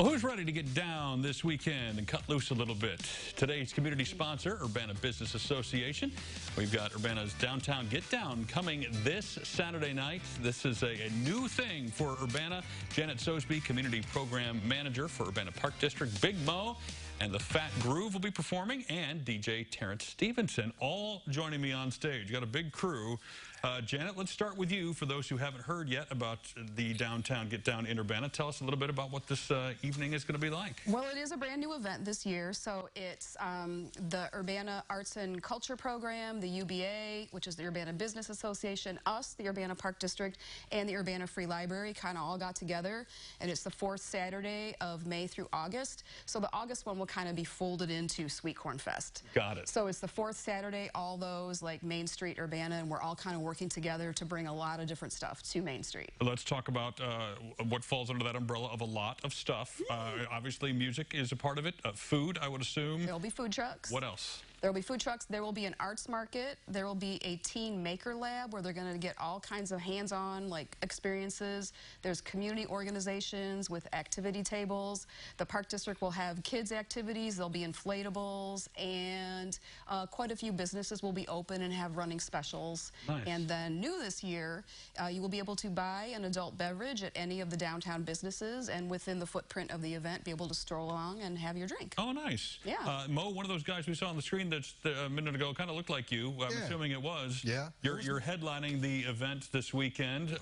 Well, who's ready to get down this weekend and cut loose a little bit? Today's community sponsor, Urbana Business Association. We've got Urbana's Downtown Get Down coming this Saturday night. This is a new thing for Urbana. Janet Sosby, Community Program Manager for Urbana Park District. Big Mo and the Fat Groove will be performing, and DJ Terrence Stevenson all joining me on stage. Got a big crew. Janet, let's start with you. For those who haven't heard yet about the Downtown Get Down in Urbana, tell us a little bit about what this evening is going to be like. Well, it is a brand new event this year, so it's the Urbana Arts and Culture Program, the UBA, which is the Urbana Business Association, us, the Urbana Park District, and the Urbana Free Library kind of all got together, and it's the fourth Saturday of May through August. So the August one will kind of be folded into Sweet Corn Fest. Got it. So it's the fourth Saturday, all those like Main Street, Urbana, and we're all kind of working together to bring a lot of different stuff to Main Street. Let's talk about what falls under that umbrella of a lot of stuff. Obviously, music is a part of it. Food, I would assume. There'll be food trucks. What else? There will be food trucks. There will be an arts market. There will be a teen maker lab where they're going to get all kinds of hands-on like experiences. There's community organizations with activity tables. The Park District will have kids activities. There'll be inflatables, and quite a few businesses will be open and have running specials. Nice. And then new this year, you will be able to buy an adult beverage at any of the downtown businesses, and within the footprint of the event, be able to stroll along and have your drink. Oh, nice. Yeah. Mo, one of those guys we saw on the screen that's a minute ago kind of looked like you. I'm assuming it was. Yeah. You're headlining the event this weekend.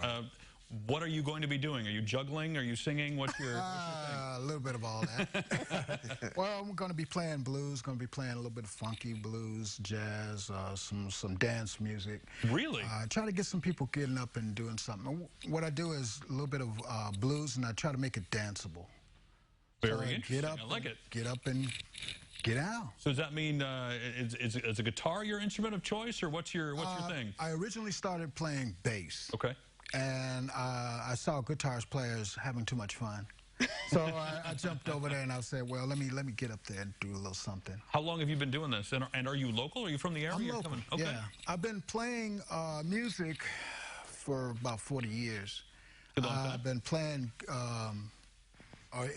What are you going to be doing? Are you juggling? Are you singing? What's your thing? A little bit of all that. Well, I'm going to be playing blues, going to be playing a little bit of funky blues, jazz, some dance music. Really? Try to get some people getting up and doing something. What I do is a little bit of blues, and I try to make it danceable. Very interesting. Get up, I like it. Get up and get out. So does that mean is a guitar your instrument of choice, or what's your thing? I originally started playing bass. Okay. And I saw guitar players having too much fun. So I jumped over there and I said, well, let me get up there and do a little something. How long have you been doing this? And are you local? Are you from the area? I'm local, Okay. yeah. I've been playing music for about 40 years. I've been playing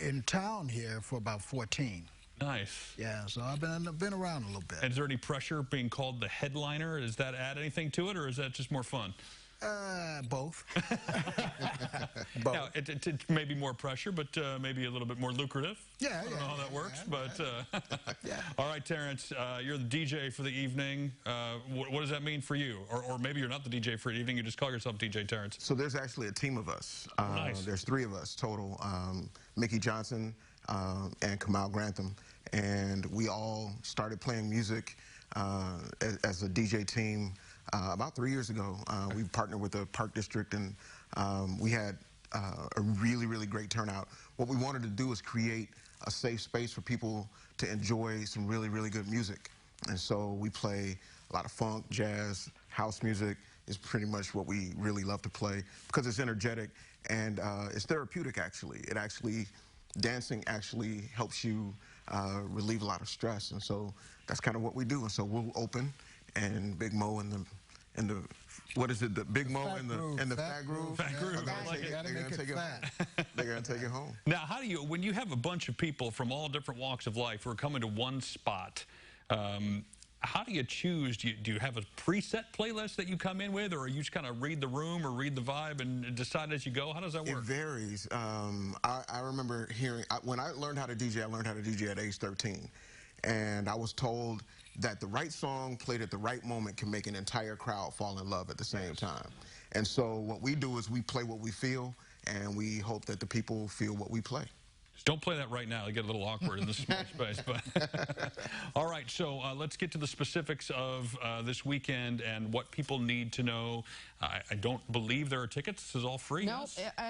in town here for about 14. Nice. Yeah, so I've been around a little bit. And is there any pressure being called the headliner? Does that add anything to it, or is that just more fun? Both. Both. Now, it may be more pressure, but maybe a little bit more lucrative. Yeah, I don't know how that works, but yeah. All right, Terrence, you're the DJ for the evening. What does that mean for you? Or maybe you're not the DJ for the evening, you just call yourself DJ Terrence. So there's actually a team of us. Nice. There's 3 of us total, Mickey Johnson and Kamal Grantham, and we all started playing music as a DJ team about 3 years ago. We partnered with the Park District, and we had a really, really great turnout. What we wanted to do is create a safe space for people to enjoy some really, really good music. And so we play a lot of funk, jazz, house music is pretty much what we really love to play because it's energetic and it's therapeutic, actually. Dancing actually helps you relieve a lot of stress, and so that's kind of what we do. And so we'll open, and Big Mo and the what is it? The Big Mo and the Fat Groove. Fat Groove. They're gonna take it home. Now, how do you, when you have a bunch of people from all different walks of life who are coming to one spot, how do you choose? Do you have a preset playlist that you come in with, or you just kind of read the room or read the vibe and decide as you go? How does that work? It varies. I remember hearing, when I learned how to DJ, I learned how to DJ at age 13. And I was told that the right song played at the right moment can make an entire crowd fall in love at the same time. And so what we do is we play what we feel, and we hope that the people feel what we play. Don't play that right now. They get a little awkward in this small space. But all right, so let's get to the specifics of this weekend and what people need to know. I don't believe there are tickets. This is all free. No,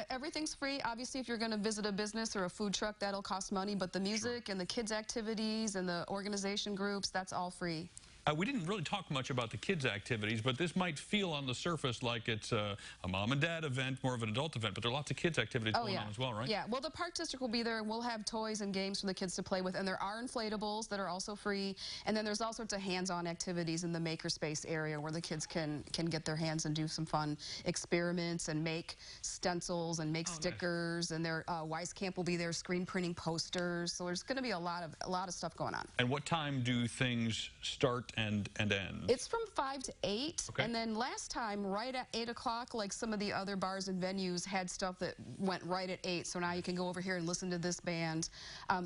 everything's free. Obviously, if you're going to visit a business or a food truck, that'll cost money. But the music and the kids' activities and the organization groups, that's all free. We didn't really talk much about the kids' activities, but this might feel on the surface like it's a mom and dad event, more of an adult event, but there are lots of kids' activities going on as well, right? Yeah, well, the Park District will be there, and we'll have toys and games for the kids to play with, and there are inflatables that are also free, and then there's all sorts of hands-on activities in the makerspace area where the kids can get their hands and do some fun experiments and make stencils and make stickers, and their Wise Camp will be there screen printing posters, so there's going to be a lot of stuff going on. And what time do things start and end? It's from 5 to 8, okay. And then last time, right at 8 o'clock, like some of the other bars and venues had stuff that went right at 8, so now you can go over here and listen to this band.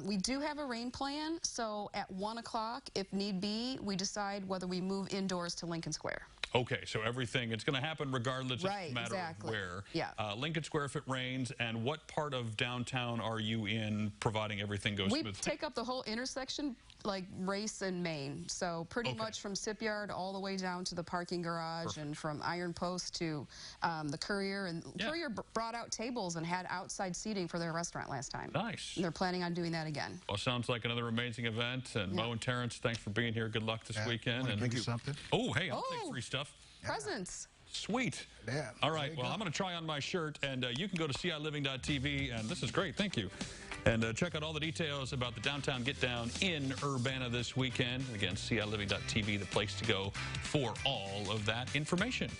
We do have a rain plan, so at 1 o'clock, if need be, we decide whether we move indoors to Lincoln Square. Okay, so everything, it's going to happen regardless, right, it's a matter exactly. of where. Yeah. Lincoln Square if it rains, and what part of downtown are you in, providing everything goes smoothly? We take up the whole intersection, like Race and Main, so pretty much from Shipyard all the way down to the parking garage, and from Iron Post to the Courier, and Courier brought out tables and had outside seating for their restaurant last time. Nice. And they're planning on doing that again. Well, sounds like another amazing event, and Mo and Terrence, thanks for being here. Good luck this weekend. And thank you. Something. Oh, hey, I'll take free stuff. Presents. Sweet. Yeah. All right, well, I'm going to try on my shirt, and you can go to CILiving.tv, and this is great, thank you. And check out all the details about the Downtown Get Down in Urbana this weekend. Again, CILiving.tv, the place to go for all of that information.